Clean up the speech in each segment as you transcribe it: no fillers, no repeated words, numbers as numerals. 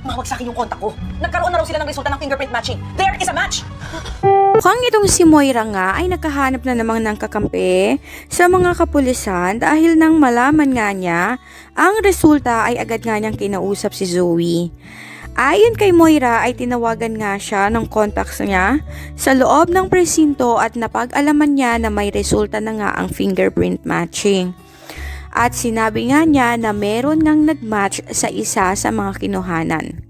Mawag sa akin yung kontak ko. Nagkaroon na raw sila ng resulta ng fingerprint matching. There is a match! Mukhang itong si Moira nga ay nakahanap na namang ng kakampi sa mga kapulisan dahil nang malaman nga niya, ang resulta ay agad nga niyang kinausap si Zoe. Ayon kay Moira ay tinawagan nga siya ng contacts niya sa loob ng presinto at napag-alaman niya na may resulta na nga ang fingerprint matching. At sinabi nga niya na meron ngang nag-match sa isa sa mga kinuhanan.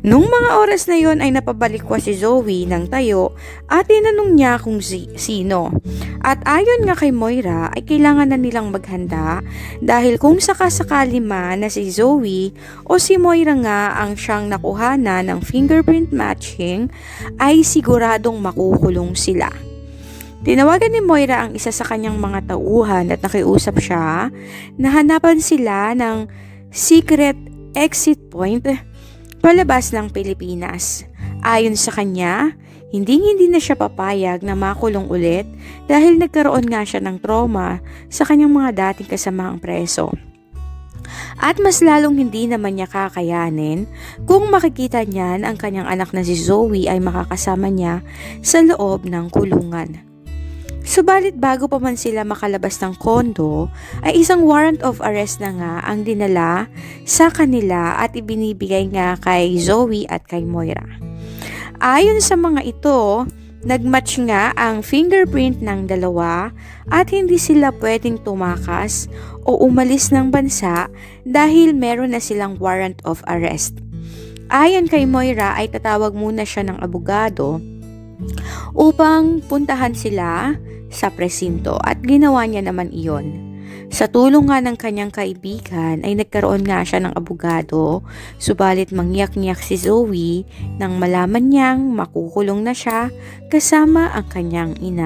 Nung mga oras na yon ay napabalik ko si Zoe ng tayo at tinanong niya kung sino. At ayon nga kay Moira ay kailangan na nilang maghanda dahil kung sakasakali man na si Zoe o si Moira nga ang siyang nakuhana ng fingerprint matching ay siguradong makukulong sila. Tinawagan ni Moira ang isa sa kanyang mga tauhan at nakiusap siya na hanapan sila ng secret exit point palabas ng Pilipinas. Ayon sa kanya, hindi na siya papayag na makulong ulit dahil nagkaroon nga siya ng trauma sa kanyang mga dating kasamaang preso. At mas lalong hindi naman niya kakayanin kung makikita niyan ang kanyang anak na si Zoe ay makakasama niya sa loob ng kulungan. Subalit bago pa man sila makalabas ng kondo, ay isang warrant of arrest na nga ang dinala sa kanila at ibinibigay nga kay Zoe at kay Moira. Ayon sa mga ito, nagmatch nga ang fingerprint ng dalawa at hindi sila pwedeng tumakas o umalis ng bansa dahil meron na silang warrant of arrest. Ayon kay Moira ay tatawag muna siya ng abogado upang puntahan sila sa presinto at ginawa niya naman iyon. Sa tulong nga ng kanyang kaibigan ay nagkaroon nga siya ng abogado, subalit mangyak-ngyak si Zoe nang malaman niyang makukulong na siya kasama ang kanyang ina.